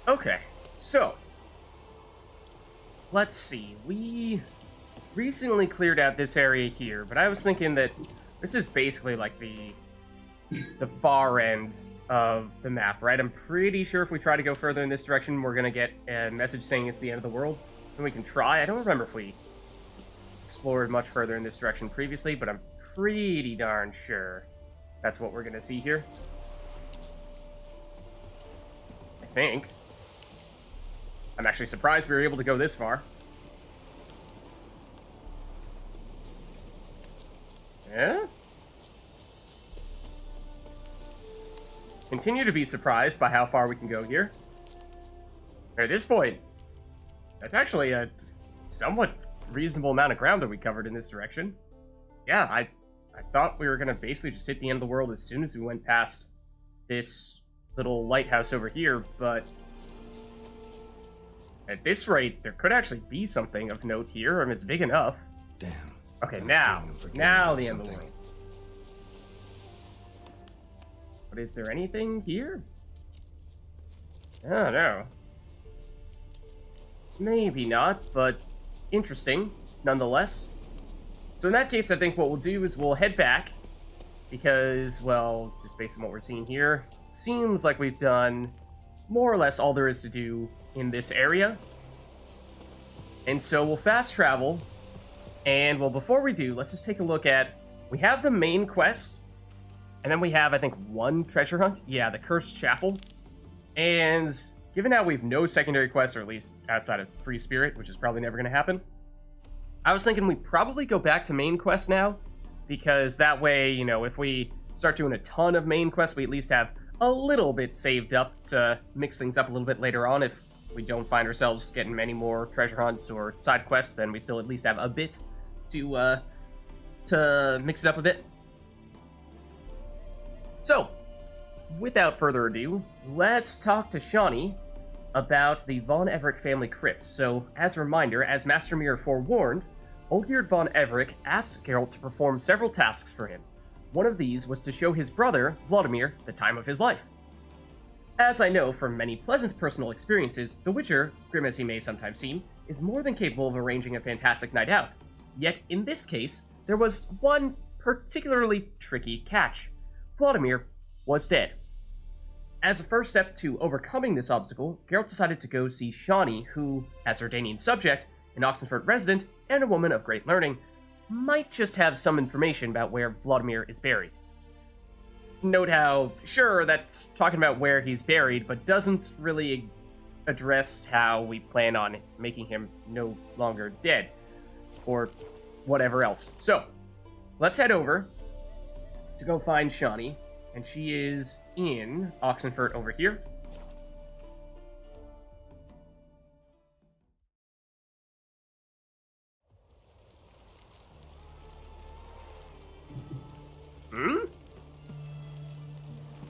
Okay, so let's see. We recently cleared out this area here, but I was thinking that this is basically like the far end of the map, right? I'm pretty sure if we try to go further in this direction, we're gonna get a message saying it's the end of the world. And we can try. I don't remember if we explored much further in this direction previously, but I'm pretty darn sure that's what we're gonna see here. I think. I'm actually surprised we were able to go this far. Yeah? Continue to be surprised by how far we can go here. At this point, that's actually a somewhat reasonable amount of ground that we covered in this direction. Yeah, I thought we were going to basically just hit the end of the world as soon as we went past this little lighthouse over here, but at this rate, there could actually be something of note here, and it's big enough. Damn. Okay, now the end of the world. But is there anything here? I don't know. Maybe not, but interesting, nonetheless. So in that case, I think what we'll do is we'll head back, because, well, just based on what we're seeing here, seems like we've done more or less all there is to do in this area. And so we'll fast travel, and, well, before we do, let's just take a look at, we have the main quest, and then we have, I think, one treasure hunt. Yeah, the Cursed Chapel. And given how we've no secondary quests, or at least outside of Free Spirit, which is probably never going to happen, I was thinking we probably go back to main quest now, because that way, you know, if we start doing a ton of main quests, we at least have a little bit saved up to mix things up a little bit later on. If we don't find ourselves getting many more treasure hunts or side quests, then we still at least have a bit to mix it up a bit. So, without further ado, let's talk to Shawnee about the Von EVEREC family crypt. So, as a reminder, as Master Mirror forewarned, Olgierd von EVEREC asked Geralt to perform several tasks for him. One of these was to show his brother, Vladimir, the time of his life. As I know from many pleasant personal experiences, the Witcher, grim as he may sometimes seem, is more than capable of arranging a fantastic night out. Yet, in this case, there was one particularly tricky catch. Vladimir was dead. As a first step to overcoming this obstacle, Geralt decided to go see Shawnee, who, as her Danian subject, an Oxenfurt resident, and a woman of great learning, might just have some information about where Vladimir is buried. Note how, sure, that's talking about where he's buried, but doesn't really address how we plan on making him no longer dead, or whatever else. So, let's head over to go find Shawnee, and she is in Oxenfurt over here.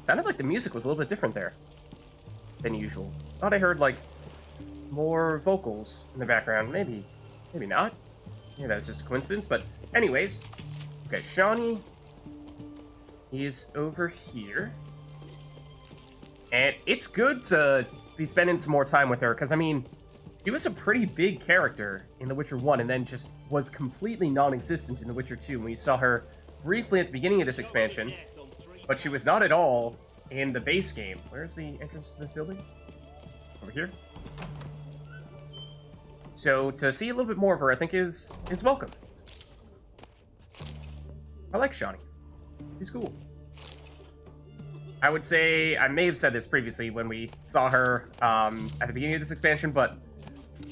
Sounded like the music was a little bit different there than usual. Thought I heard, like, more vocals in the background. Maybe not. Yeah, that was just a coincidence, but anyways. Okay, Shawnee is over here. And it's good to be spending some more time with her, because, I mean, she was a pretty big character in The Witcher 1, and then just was completely non-existent in The Witcher 2. We saw her briefly at the beginning of this expansion, but she was not at all in the base game. Where's the entrance to this building? Over here. So, to see a little bit more of her, I think is welcome. I like Shawnee. She's cool. I would say, I may have said this previously when we saw her at the beginning of this expansion, but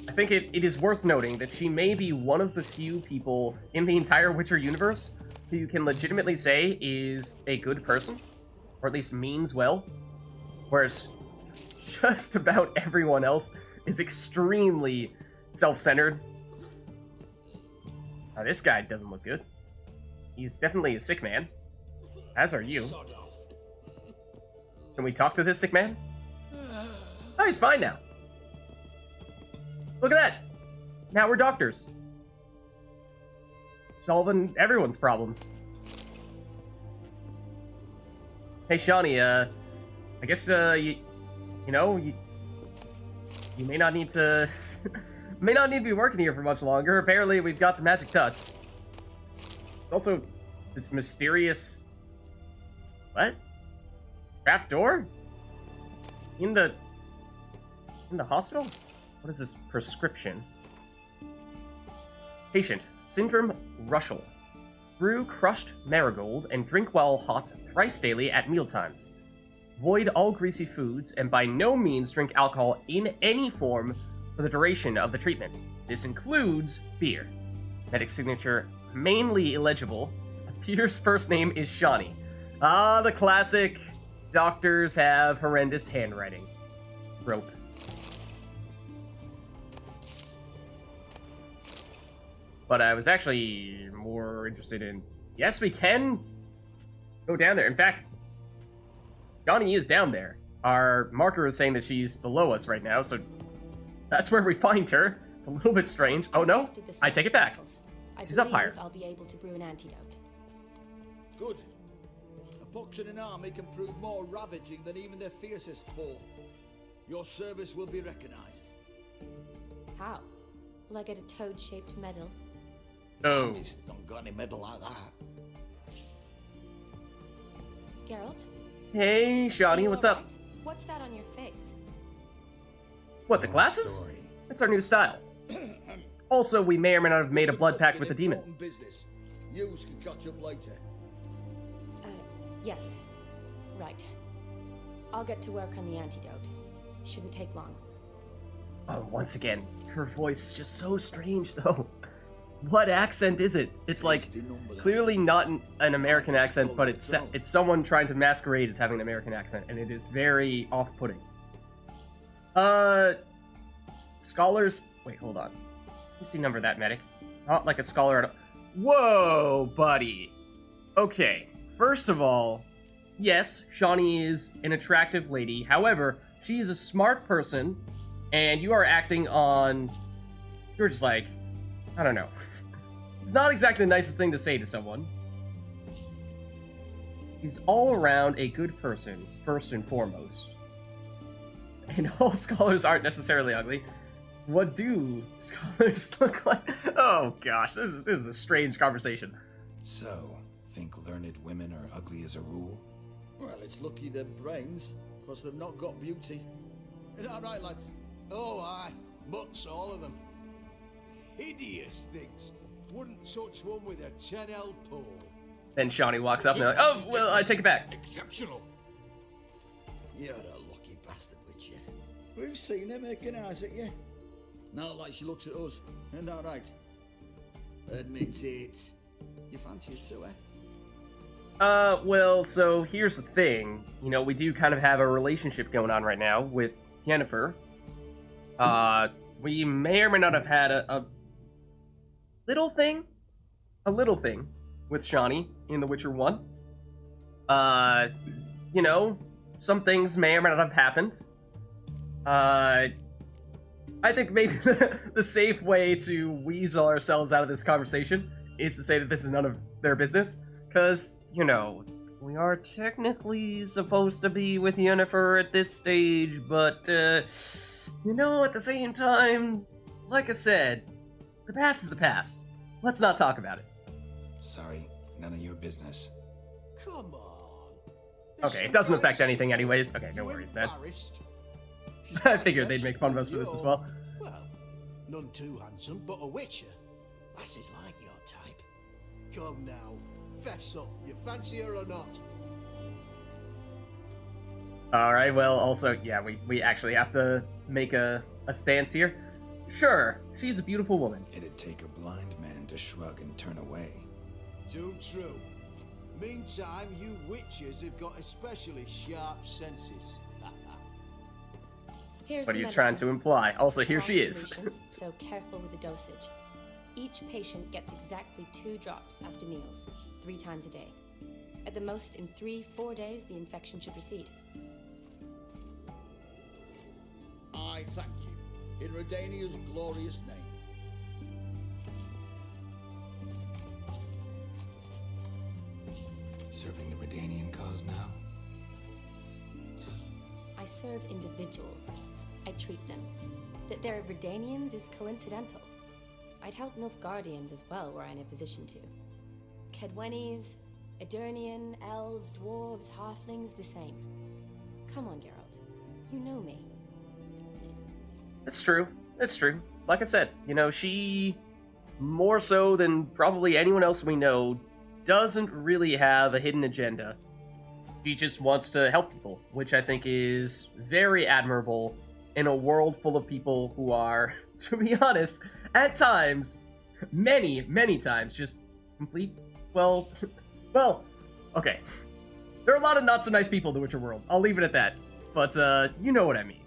I think it is worth noting that she may be one of the few people in the entire Witcher universe who you can legitimately say is a good person, or at least means well, whereas just about everyone else is extremely self-centered. Now, this guy doesn't look good. He's definitely a sick man, as are you. Can we talk to this sick man? Oh, he's fine now. Look at that! Now we're doctors. Solving everyone's problems. Hey, Shawnee, I guess, you You may not need to... may not need to be working here for much longer. Apparently, we've got the magic touch. Also, this mysterious... What? Trap door? In the hospital? What is this prescription? Patient, Syndrome Rushel. Brew crushed marigold and drink while hot thrice daily at mealtimes. Avoid all greasy foods and by no means drink alcohol in any form for the duration of the treatment. This includes beer. Medic signature, mainly illegible. Peter's first name is Shawnee. Ah, the classic. Doctors have horrendous handwriting. Rope. But I was actually more interested in... Yes, we can go down there. In fact, Johnny is down there. Our marker is saying that she's below us right now, so that's where we find her. It's a little bit strange. Oh no, I take it back. She's up higher. I'll be able to brew an antidote. Good. A pox in an army can prove more ravaging than even their fiercest foe. Your service will be recognized. How? Will I get a toad-shaped medal? Oh. Armies don't got any medal like that. Geralt? Hey, Shawnee, what's up? Right? What's that on your face? What, the glasses? That's our new style. Also, we may or may not have made a blood pact with the demon. Business. Yous can catch up later. Yes. Right. I'll get to work on the antidote. Shouldn't take long. Oh, once again, her voice is just so strange, though. What accent is it? It's like clearly not an American accent, but it's someone trying to masquerade as having an American accent, and it is very off-putting. Scholars. Wait, hold on. Let me see number that medic. Not like a scholar at all. Whoa, buddy. Okay, first of all, yes, Shawnee is an attractive lady. However, she is a smart person, and you are acting on... You're just like... I don't know. It's not exactly the nicest thing to say to someone. He's all around a good person, first and foremost. And all scholars aren't necessarily ugly. What do scholars look like? Oh gosh, this is a strange conversation. So, think learned women are ugly as a rule? Well, it's lucky they're brains, because they've not got beauty. Is that right, lads? Oh, aye. Mutts, all of them. Hideous things. Wouldn't touch one with a 10L pole. Then Shawnee walks up and they're like, oh, well, I take it back. Exceptional. You're a lucky bastard, Witcher. We've seen her making eyes at you. Not like she looks at us. Isn't that right? Admit it. You fancy it too, eh? Well, so here's the thing. You know, we do kind of have a relationship going on right now with Yennefer. We may or may not have had a little thing with Shawnee in The Witcher 1. You know, some things may or may not have happened. I think maybe the safe way to weasel ourselves out of this conversation is to say that this is none of their business, because, you know, we are technically supposed to be with Yennefer at this stage, but, you know, at the same time, like I said, the past is the past. Let's not talk about it. Sorry, none of your business. Come on. Okay, it doesn't affect anything anyways. Okay, no worries then. I figured they'd make fun of us for this as well. Well, none too handsome, but a witcher. Lasses like your type. Come now, fess up. You fancy her or not? Alright, well, also, yeah, we actually have to make a stance here. Sure, she's a beautiful woman. It'd take a blind man to shrug and turn away. Too true. Meantime, you witches have got especially sharp senses. Here's What are the you trying medicine. to imply? Also, here Strong she is. solution, so careful with the dosage. Each patient gets exactly 2 drops after meals, 3 times a day. At the most, in 3-4 days, the infection should recede. I thank you, in Redania's glorious name. Serving the Redanian cause now? I serve individuals. I treat them. That they're Redanians is coincidental. I'd help Nilfgaardians as well were I in a position to. Kedwenis, Edirnian, elves, dwarves, halflings, the same. Come on, Geralt. You know me. It's true. It's true. Like I said, she, more so than probably anyone else we know, doesn't really have a hidden agenda. She just wants to help people, which I think is very admirable in a world full of people who are, to be honest, at times, many, many times, just complete, well, okay. There are a lot of not so nice people in the Witcher world. I'll leave it at that. But, you know what I mean.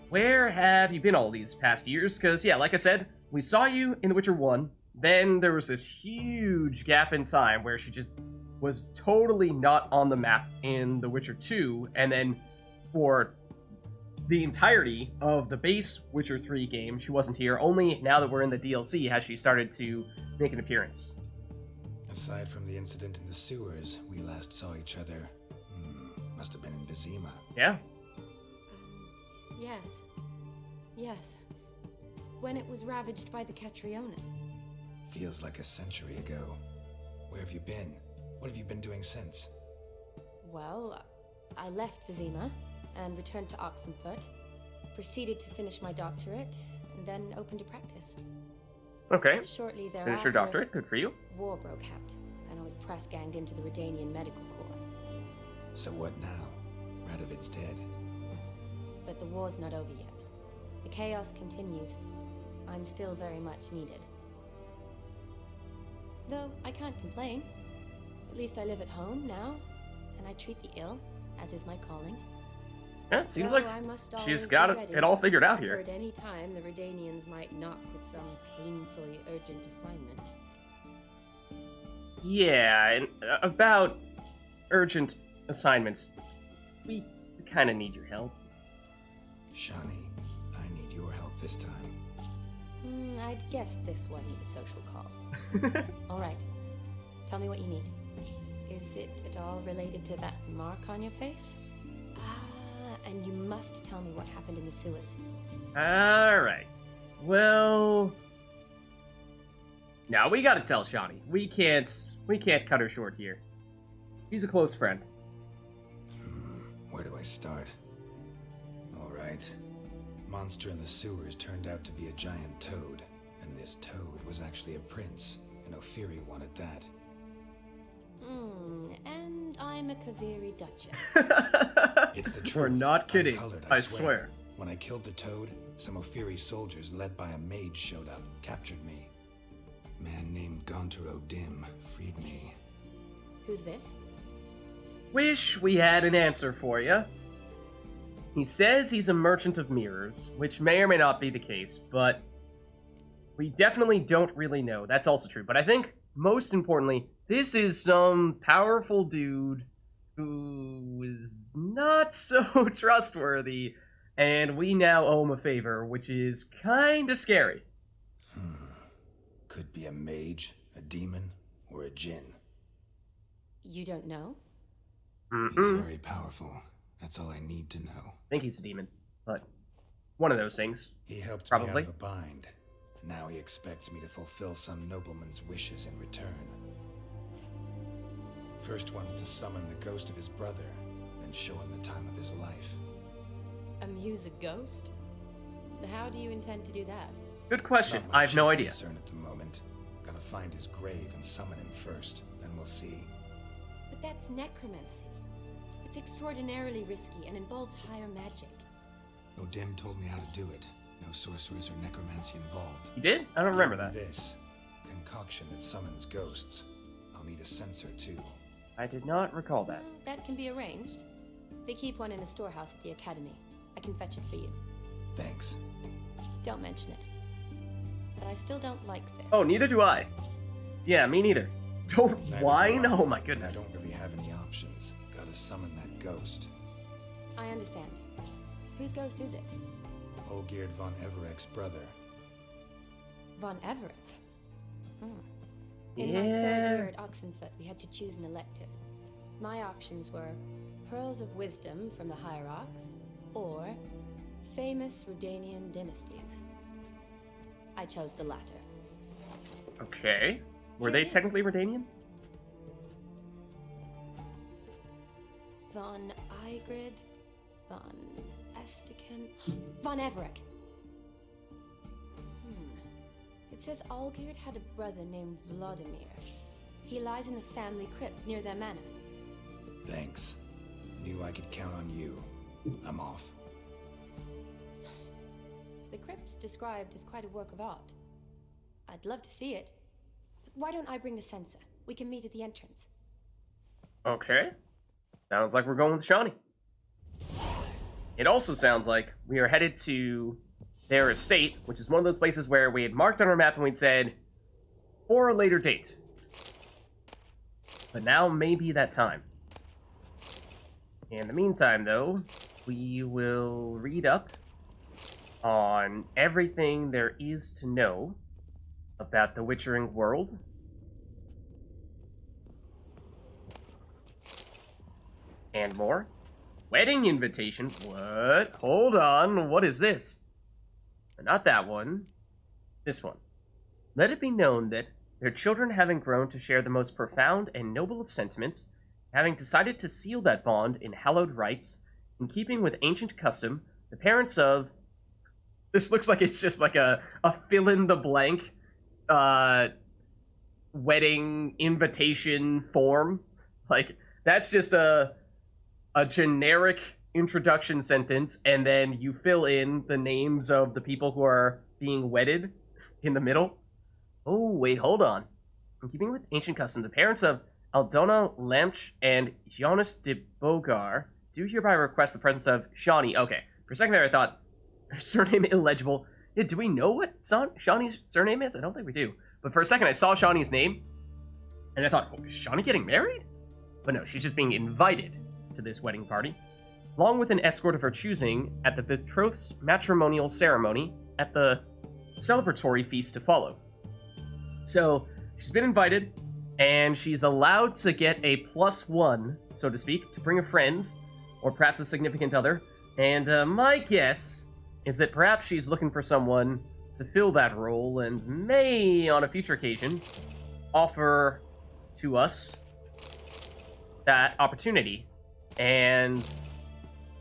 Where have you been all these past years? Because, yeah, like I said, we saw you in The Witcher 1, then there was this huge gap in time where she just was totally not on the map in The Witcher 2, and then for the entirety of the base Witcher 3 game, she wasn't here. Only now that we're in the DLC has she started to make an appearance. Aside from the incident in the sewers, we last saw each other. Must have been in Vizima. Yeah. Yes. Yes. When it was ravaged by the Catriona. Feels like a century ago. Where have you been? What have you been doing since? Well, I left Vizima and returned to Oxenfurt, proceeded to finish my doctorate, and then opened a practice. Okay. Shortly thereafter, Finish your doctorate. Good for you. War broke out, and I was press-ganged into the Redanian Medical Corps. So what now? Radovid's dead. But the war's not over yet. The chaos continues. I'm still very much needed. Though I can't complain. At least I live at home now, and I treat the ill, as is my calling. Yeah, it seems Though like I must she's always got be ready, it all figured out for here. at any time the Redanians might knock with some painfully urgent assignment. Yeah, and about urgent assignments, we kind of need your help. Shani, I need your help this time. I'd guess this wasn't a social call. All right, tell me what you need. Is it at all related to that mark on your face? And you must tell me what happened in the sewers. Alright. Well... Now, we gotta tell Shani. We can't cut her short here. She's a close friend. Where do I start? Alright. Monster in the sewers turned out to be a giant toad, and this toad was actually a prince, and Ophiri wanted that. And I'm a Kaviri Duchess. It's the truth. We're not kidding. Uncolored, I swear. When I killed the toad, some Ophiri soldiers led by a mage showed up, captured me. A man named Gontaro Dim freed me. Who's this? Wish we had an answer for you. He says he's a merchant of mirrors, which may or may not be the case, but we definitely don't really know. That's also true. But I think, most importantly, this is some powerful dude who is not so trustworthy, and we now owe him a favor, which is kinda scary. Could be a mage, a demon, or a djinn. You don't know? He's very powerful. That's all I need to know. I think he's a demon, but one of those things. He helped Probably. me out of a bind, and now he expects me to fulfill some nobleman's wishes in return. First one's to summon the ghost of his brother, then show him the time of his life. Amuse a ghost? How do you intend to do that? Good question. Not my I have no chief idea. concern at the moment. Gotta find his grave and summon him first, then we'll see. But that's necromancy. It's extraordinarily risky and involves higher magic. Odim told me how to do it. No sorcerers or necromancy involved. He did? I don't remember Give me that. This concoction that summons ghosts. I'll need a censer too. I did not recall that. Well, that can be arranged. They keep one in a storehouse at the academy. I can fetch it for you. Thanks. Don't mention it. But I still don't like this. Oh, neither do I. Yeah, me neither. Don't Neither whine? do I, Oh my and goodness. I don't really have any options. Gotta summon that ghost. I understand. Whose ghost is it? Olgierd von Everek's brother. Von Everett. In my third Yeah. year at Oxenfurt, we had to choose an elective. My options were Pearls of Wisdom from the Hierarchs, or famous Redanian dynasties. I chose the latter. Okay. Were Here they it is. technically Redanian? Von Igrid, Von Estiken, Von EVEREC. It says Olgierd had a brother named Vladimir. He lies in the family crypt near their manor. Thanks. Knew I could count on you. I'm off. The crypt's described as quite a work of art. I'd love to see it. But why don't I bring the censer? We can meet at the entrance. Okay. Sounds like we're going with Shawnee. It also sounds like we are headed to their estate, which is one of those places where we had marked on our map and we'd said, for a later date. But now may be that time. In the meantime, though, we will read up on everything there is to know about the Witchering world. And more. Wedding invitation? What? Hold on, what is this? Not that one. This one. Let it be known that their children having grown to share the most profound and noble of sentiments, having decided to seal that bond in hallowed rites, in keeping with ancient custom, the parents of... This looks like it's just like a fill-in-the-blank wedding invitation form. Like, that's just a generic introduction sentence, and then you fill in the names of the people who are being wedded in the middle. Oh, wait, hold on. In keeping with ancient custom, the parents of Aldona Lamch and Jonas de Bogar do hereby request the presence of Shawnee. Okay, for a second there I thought, her surname illegible. Yeah, do we know what Shawnee's surname is? I don't think we do. But for a second I saw Shawnee's name, and I thought, oh, is Shawnee getting married? But no, she's just being invited to this wedding party, along with an escort of her choosing at the betrothed's matrimonial ceremony at the celebratory feast to follow. So, she's been invited, and she's allowed to get a +1, so to speak, to bring a friend, or perhaps a significant other, and my guess is that perhaps she's looking for someone to fill that role, and may, on a future occasion, offer to us that opportunity. And,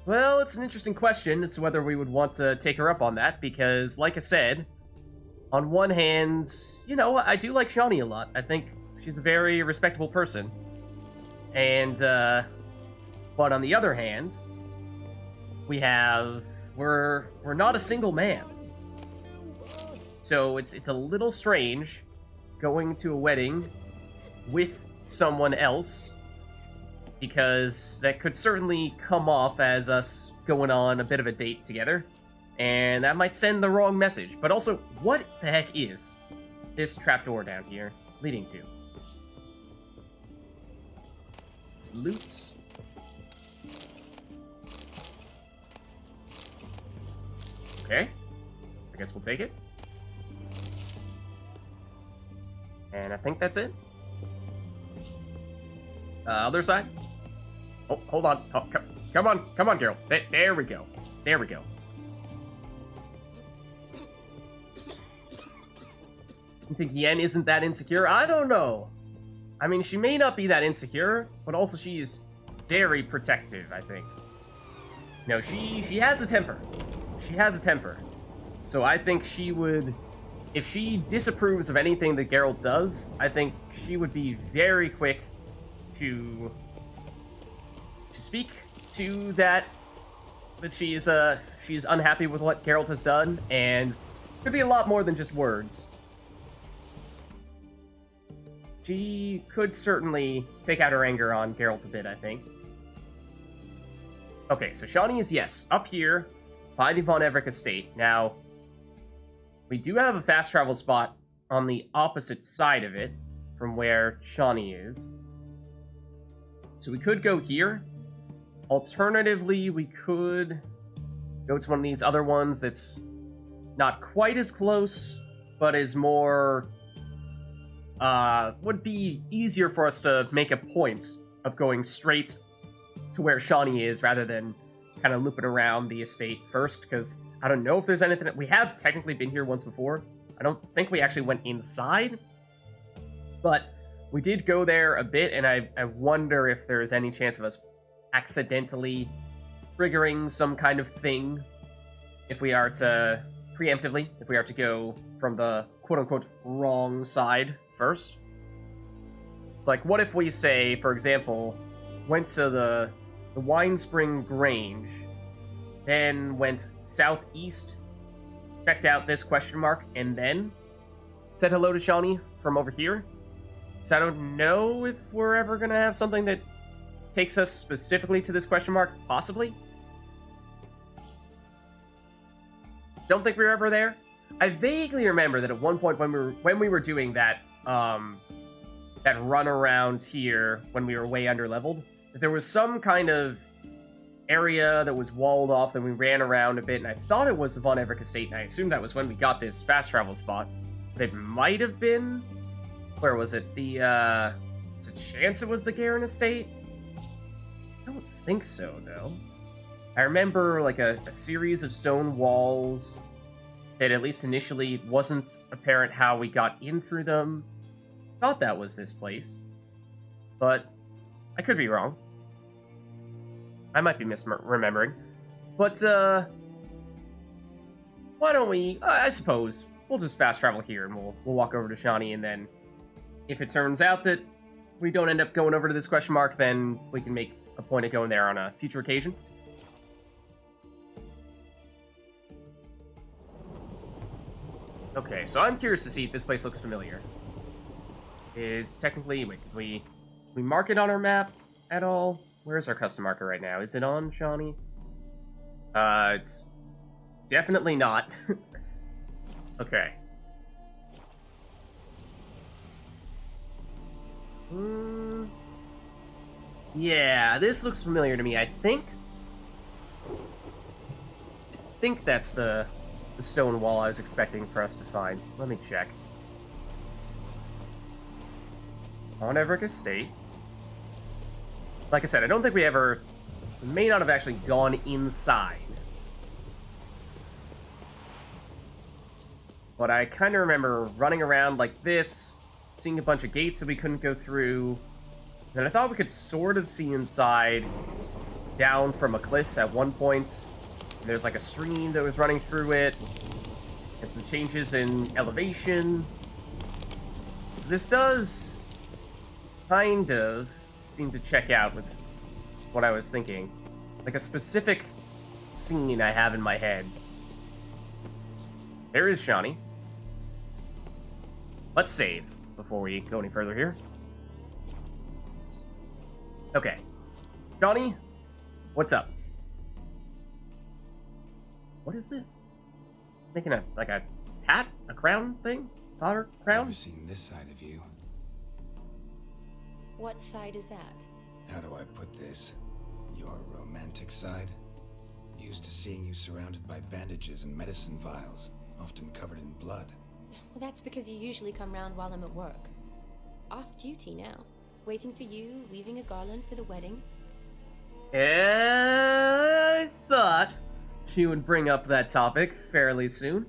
well, it's an interesting question as to whether we would want to take her up on that, because, like I said, on one hand, you know, I do like Shawnee a lot. I think she's a very respectable person. And, but on the other hand, we're not a single man. So it's a little strange going to a wedding with someone else, because that could certainly come off as us going on a bit of a date together, and that might send the wrong message. But also, what the heck is this trapdoor down here leading to? It's loots. Okay, I guess we'll take it. And I think that's it. Other side? Oh, hold on. Oh, come on, Geralt. There we go. There we go. You think Yen isn't that insecure? I don't know. I mean, she may not be that insecure, but also she's very protective, I think. No, she has a temper. She has a temper. So I think she would... If she disapproves of anything that Geralt does, I think she would be very quick to speak to that she's unhappy with what Geralt has done, and could be a lot more than just words. She could certainly take out her anger on Geralt a bit, I think. Okay, so Shawnee is, yes, up here by the Von EVEREC estate. Now, we do have a fast travel spot on the opposite side of it from where Shawnee is. So we could go here. Alternatively, we could go to one of these other ones that's not quite as close, but is more... would be easier for us to make a point of going straight to where Shawnee is rather than kind of looping around the estate first, because I don't know if there's anything. We have technically been here once before. I don't think we actually went inside, but we did go there a bit, and I wonder if there's any chance of us accidentally triggering some kind of thing if we are to preemptively, if we are to go from the quote-unquote wrong side first. It's like, what if we say, for example, went to the Wine Spring Grange, then went southeast, checked out this question mark, and then said hello to Shawnee from over here? So I don't know if we're ever going to have something that takes us specifically to this question mark, possibly. Don't think we were ever there. I vaguely remember that at one point when we were doing that that run around here when we were way under leveled, that there was some kind of area that was walled off, and we ran around a bit, and I thought it was the Von Everett Estate, and I assumed that was when we got this fast travel spot. But it might have been, where was it? There's a chance it was the Garen Estate? I don't think so, though. I remember like a series of stone walls that at least initially wasn't apparent how we got in through them. Thought that was this place, but I could be wrong. I might be misremembering. But, why don't we, I suppose, we'll just fast travel here, and we'll walk over to Shawnee, and then if it turns out that we don't end up going over to this question mark, then we can make a point of going there on a future occasion. Okay, so I'm curious to see if this place looks familiar. Is technically... Wait, did we mark it on our map at all? Where's our custom marker right now? Is it on Shawnee? It's definitely not. Okay. Yeah, this looks familiar to me. I think that's the stone wall I was expecting for us to find. Let me check. On EVEREC Estate. Like I said, I don't think we may not have actually gone inside. But I kind of remember running around like this, seeing a bunch of gates that we couldn't go through. And I thought we could sort of see inside down from a cliff at one point. And there's like a stream that was running through it. And some changes in elevation. So this does kind of seem to check out with what I was thinking. Like a specific scene I have in my head. There is Shawnee. Let's save before we go any further here. Okay. Shawnee, what's up? What is this? Making a hat? A crown thing? Otter crown? Never seen this side of you. What side is that? How do I put this? Your romantic side? Used to seeing you surrounded by bandages and medicine vials, often covered in blood. Well, that's because you usually come round while I'm at work. Off duty now. Waiting for you, weaving a garland for the wedding. I thought she would bring up that topic fairly soon.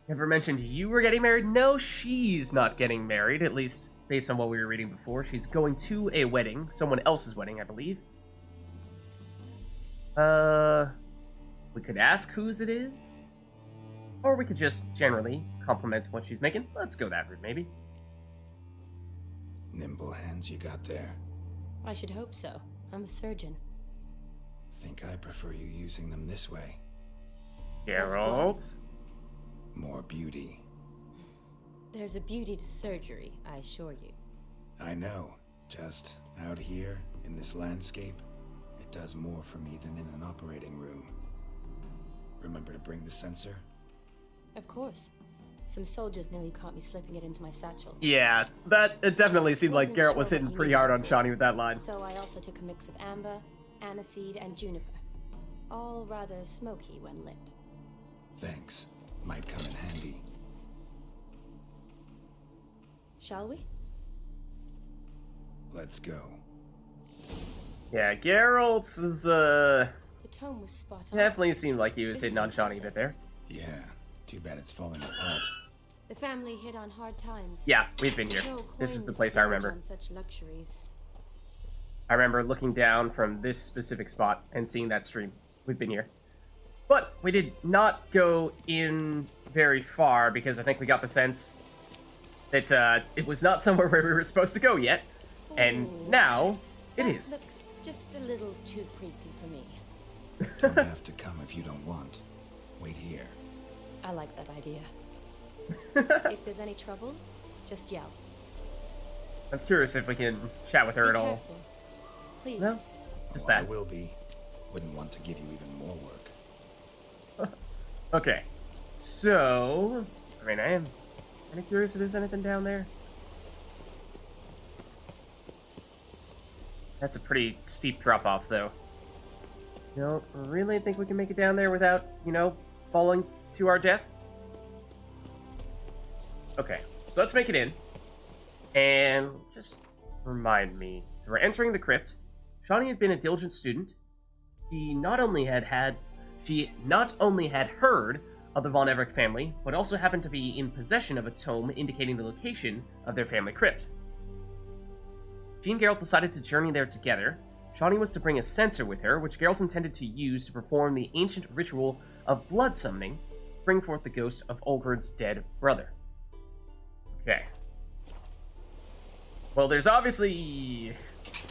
Never mentioned you were getting married? No, she's not getting married, at least based on what we were reading before. She's going to a wedding, someone else's wedding, I believe. We could ask whose it is. Or we could just generally compliment what she's making. Let's go that route, maybe. Nimble hands you got there. I should hope so. I'm a surgeon. Think I prefer you using them this way. Geralt? More beauty. There's a beauty to surgery, I assure you. I know. Just out here, in this landscape, it does more for me than in an operating room. Remember to bring the sensor? Of course. Some soldiers nearly caught me slipping it into my satchel. Yeah, it definitely seemed like Geralt was hitting pretty hard on Shawnee with that line. So I also took a mix of amber, aniseed, and juniper. All rather smoky when lit. Thanks. Might come in handy. Shall we? Let's go. Yeah, Geralt is, The tome was spot on. Definitely seemed like he was This hitting is on Shawnee a impressive. bit there. Yeah, too bad it's falling apart. The family hit on hard times. Yeah, we've been here. No This is coin the to place I splurge remember. on such luxuries. I remember looking down from this specific spot and seeing that stream. We've been here. But we did not go in very far because I think we got the sense that it was not somewhere where we were supposed to go yet. And Ooh. now it That is. looks just a little too creepy for me. Don't have to come if you don't want. Wait here. I like that idea. If there's any trouble, just yell. I'm curious if we can chat with her Be at all. careful. Please. No? Just Oh, I that. will be. Wouldn't want to give you even more work. Okay. So, I mean, I am kind of curious if there's anything down there. That's a pretty steep drop-off, though. You don't really think we can make it down there without, you know, falling to our death? Okay, so let's make it in. And just remind me. So we're entering the crypt. Shawnee had been a diligent student. She not only had heard of the Von Everec family, but also happened to be in possession of a tome indicating the location of their family crypt. She and Geralt decided to journey there together. Shawnee was to bring a censer with her, which Geralt intended to use to perform the ancient ritual of blood summoning, to bring forth the ghost of Olgerd's dead brother. Okay. Well, there's obviously...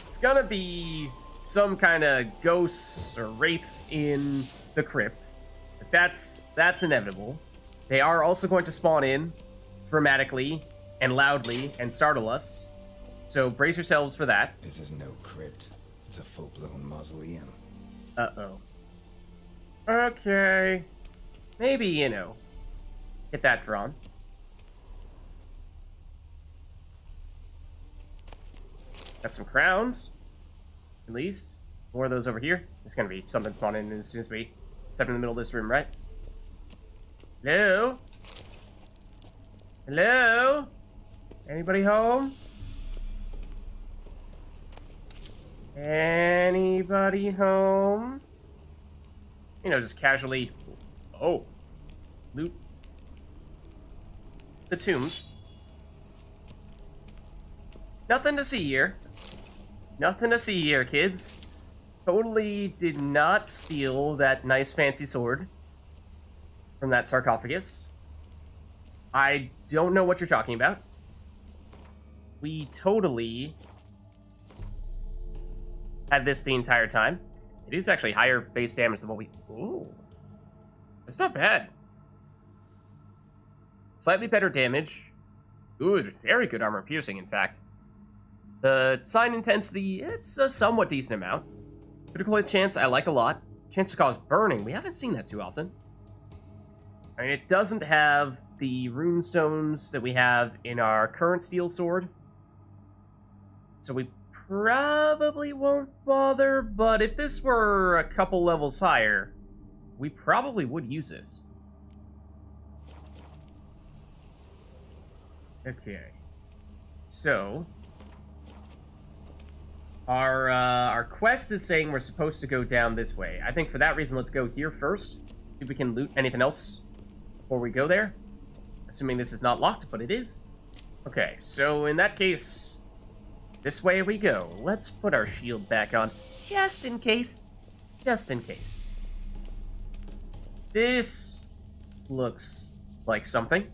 It's gonna be some kind of ghosts or wraiths in the crypt. But that's inevitable. They are also going to spawn in dramatically and loudly and startle us. So brace yourselves for that. This is no crypt. It's a full-blown mausoleum. Uh-oh. Okay. Maybe, you know, get that drawn. Got some crowns. At least. More of those over here. There's gonna be something spawning in as soon as we step in the middle of this room, right? Hello? Hello? Anybody home? Anybody home? You know, just casually... Oh. Loot. The tombs. Nothing to see here. Nothing to see here, kids. Totally did not steal that nice fancy sword from that sarcophagus. I don't know what you're talking about. We totally had this the entire time. It is actually higher base damage than what we... Ooh. It's not bad. Slightly better damage. Good, very good armor piercing, in fact. The sign intensity, it's a somewhat decent amount. Critical hit chance, I like a lot. Chance to cause burning, we haven't seen that too often. I mean, it doesn't have the rune stones that we have in our current steel sword. So we probably won't bother, but if this were a couple levels higher, we probably would use this. Okay. So... Our quest is saying we're supposed to go down this way. I think for that reason, let's go here first. See if we can loot anything else before we go there. Assuming this is not locked, but it is. Okay, so in that case, this way we go. Let's put our shield back on, just in case. Just in case. This looks like something.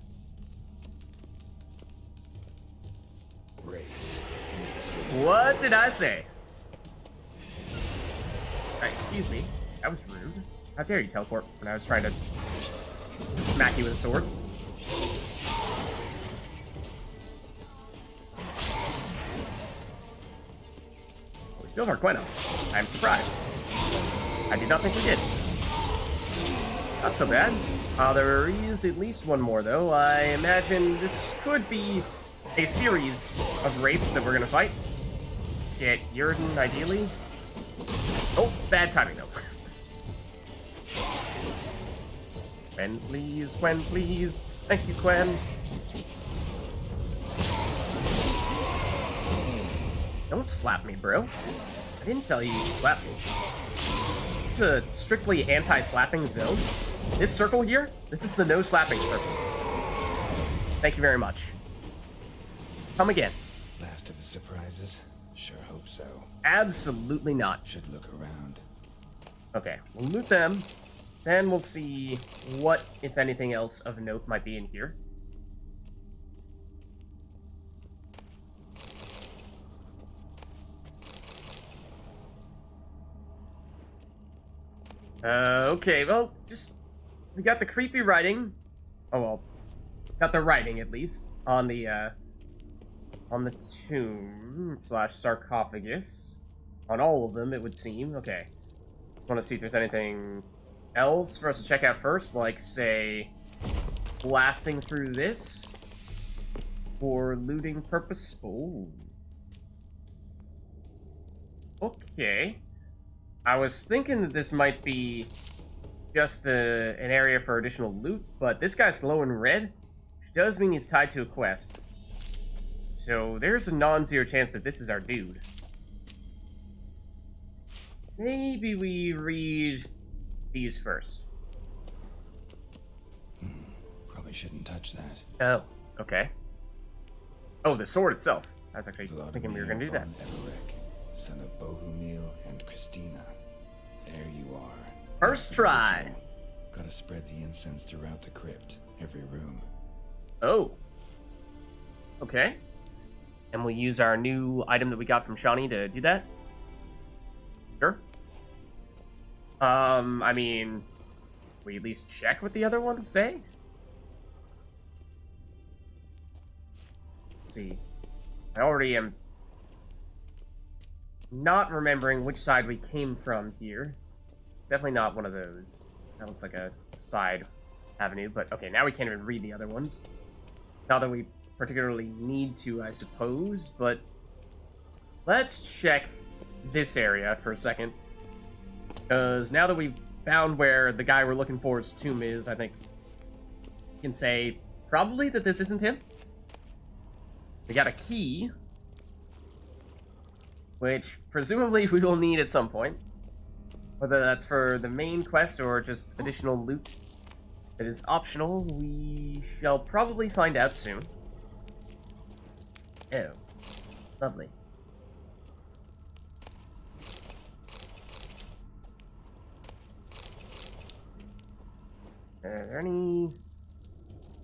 Raise. What did I say? Alright, excuse me. That was rude. How dare you teleport when I was trying to smack you with a sword? We still have our Queno. I'm surprised. I did not think we did. Not so bad. There is at least one more, though. I imagine this could be a series of wraiths that we're gonna fight. Let's get Yurden, ideally. Oh, bad timing, though. Quen, please, Quen, please. Thank you, Quen. Don't slap me, bro. I didn't tell you you could slap me. is a strictly anti-slapping zone. This circle here, this is the no slapping circle. Thank you very much. Come again. Last of the surprises? Sure hope so. Absolutely not. Should look around. Okay, we'll loot them. Then we'll see what, if anything else, of note might be in here. Okay, well, we got the creepy writing. Oh, well, got the writing, at least, on the tomb / sarcophagus. On all of them, it would seem. Okay. Want to see if there's anything else for us to check out first, like, say, blasting through this for looting purpose. Oh. Okay. I was thinking that this might be just an area for additional loot, but this guy's glowing red, which does mean he's tied to a quest. So there's a non-zero chance that this is our dude. Maybe we read these first. Probably shouldn't touch that. Oh, okay. Oh, the sword itself. I was actually thinking we were going to do that. EVEREC, son of Bohumil and Christina. There you are. First try. Gotta spread the incense throughout the crypt, every room. Oh. Okay. And we'll use our new item that we got from Shawnee to do that? Sure. I mean, we at least check what the other ones say? Let's see. I already am not remembering which side we came from here. Definitely not one of those. That looks like a side avenue, but okay, now we can't even read the other ones. Not that we particularly need to, I suppose, but let's check this area for a second. Because now that we've found where the guy we're looking for's tomb is, I think we can say probably that this isn't him. We got a key, which presumably we will need at some point. Whether that's for the main quest or just additional loot that is optional, we shall probably find out soon. Oh, lovely. Are there any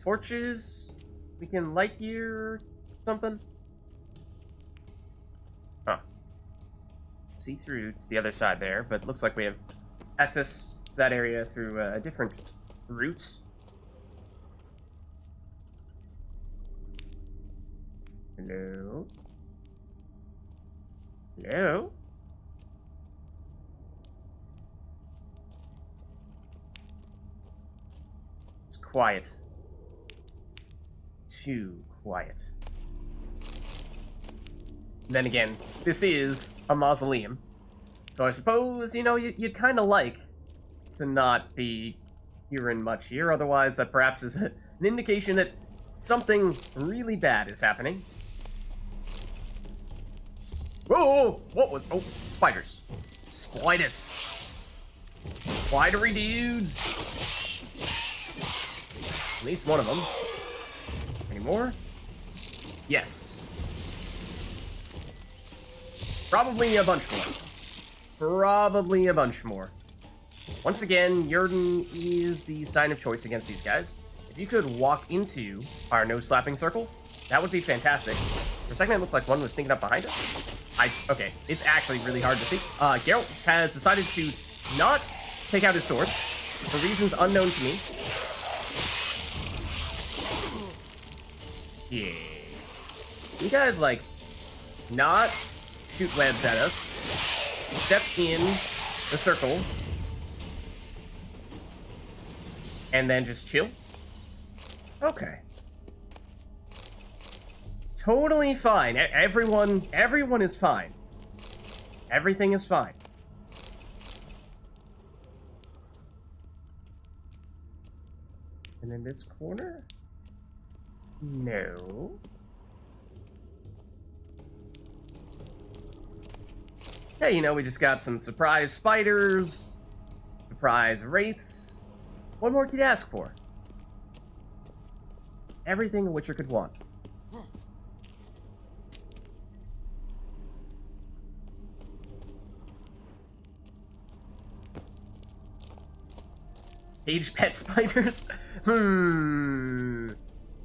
torches we can light here or something? Huh. See through to the other side there, but looks like we have access to that area through a different route. Hello? Hello? It's quiet. Too quiet. Then again, this is a mausoleum. So I suppose, you know, you'd kind of like to not be hearing much here, otherwise that perhaps is an indication that something really bad is happening. Whoa! What was... Oh, spiders. Spiders. Spidery dudes. At least one of them. Any more? Yes. Probably a bunch more. Probably a bunch more. Once again, Yurden is the sign of choice against these guys. If you could walk into our no-slapping circle, that would be fantastic. For a second, it looked like one was sneaking up behind us. Okay, it's actually really hard to see. Geralt has decided to not take out his sword for reasons unknown to me. Yeah. You guys, like, not shoot webs at us. Step in the circle. And then just chill. Okay. Totally fine. Everyone is fine. Everything is fine. And in this corner? No. Hey, you know, we just got some surprise spiders. Prize wraiths. What more could you ask for? Everything a Witcher could want. Caged pet spiders? I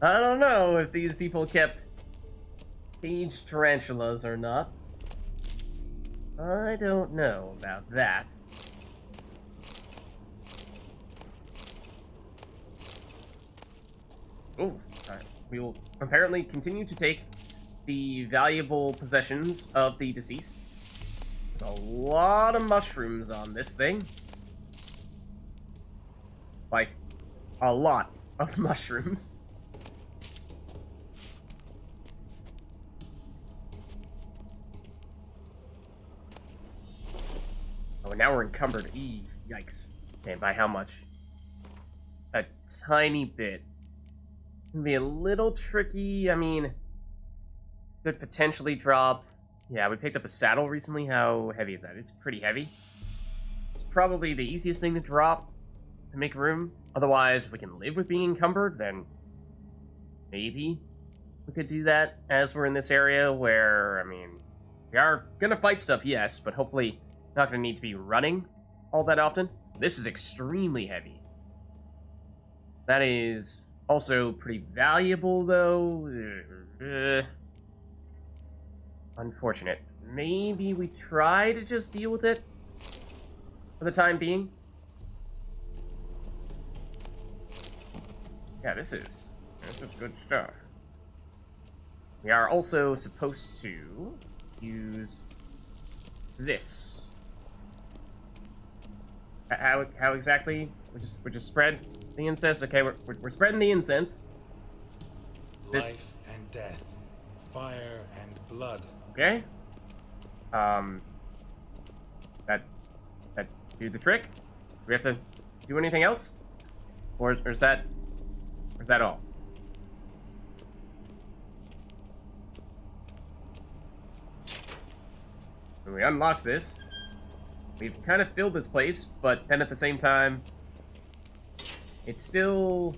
don't know if these people kept caged tarantulas or not. I don't know about that. Oh, alright. We will apparently continue to take the valuable possessions of the deceased. There's a lot of mushrooms on this thing. Like, a lot of mushrooms. Oh, and now we're encumbered. Yikes. Okay, by how much? A tiny bit. Can be a little tricky. I mean, could potentially drop. Yeah, we picked up a saddle recently. How heavy is that? It's pretty heavy. It's probably the easiest thing to drop to make room. Otherwise, if we can live with being encumbered, then maybe we could do that as we're in this area where, I mean, we are gonna fight stuff, yes, but hopefully not gonna need to be running all that often. This is extremely heavy. That is also pretty valuable, though. Unfortunate. Maybe we try to just deal with it for the time being. Yeah, this is good stuff. We are also supposed to use this. How exactly? We just spread the incense. Okay, we're spreading the incense. Life and death, fire and blood. Okay. That do the trick? Do we have to do anything else, or is that all? When we unlock this, we've kind of filled this place, but then at the same time, it's still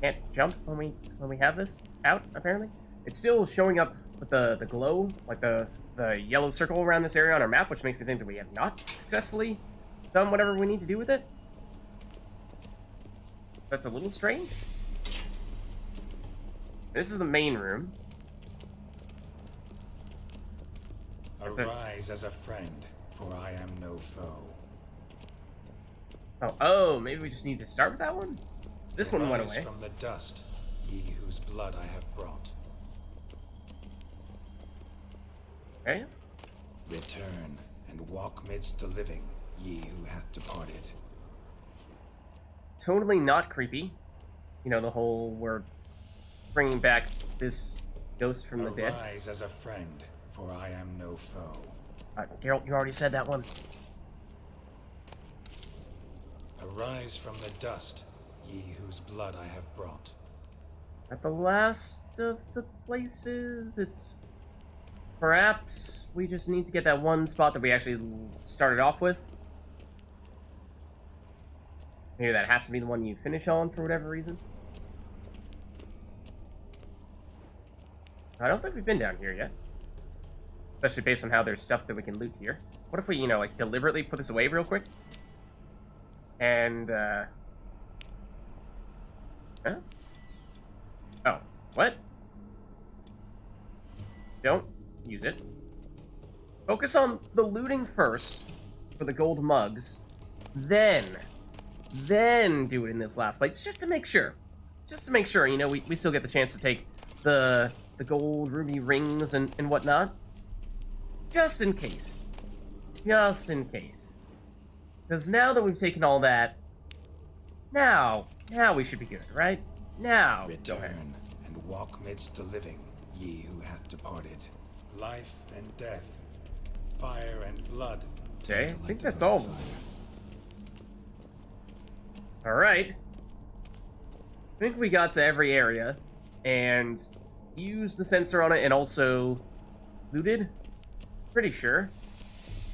can't jump when we have this out. Apparently, it's still showing up with the glow, like the yellow circle around this area on our map, which makes me think that we have not successfully done whatever we need to do with it. That's a little strange. This is the main room. Arise as a friend, for I am no foe. Oh, maybe we just need to start with that one? This one went away. From the dust, ye whose blood I have brought. Okay. Return and walk midst the living, ye who hath departed. Totally not creepy. You know, the whole we're bringing back this ghost from the dead. Arise as a friend, for I am no foe. Geralt, you already said that one. Arise from the dust, ye whose blood I have brought. At the last of the places, it's... Perhaps we just need to get that one spot that we actually started off with. Maybe that has to be the one you finish on for whatever reason. I don't think we've been down here yet. Especially based on how there's stuff that we can loot here. What if we, you know, like, deliberately put this away real quick? And, Huh? Oh, what? Don't use it. Focus on the looting first for the gold mugs. Then do it in this last place, just to make sure. Just to make sure, you know, we still get the chance to take the gold ruby rings and whatnot. Just in case. Just in case. Because now that we've taken all that, now we should be good, right? Now. Return and walk midst the living, ye who hath departed. Life and death, fire and blood. Okay, I think that's all of them. Alright. I think we got to every area and used the sensor on it and also looted. Pretty sure.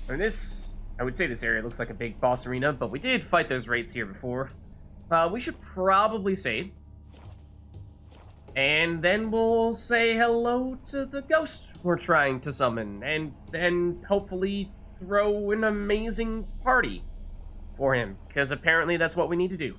I mean, this I would say this area looks like a big boss arena, but we did fight those wraiths here before. We should probably save. And then we'll say hello to the ghost we're trying to summon, and then hopefully throw an amazing party for him, because apparently that's what we need to do.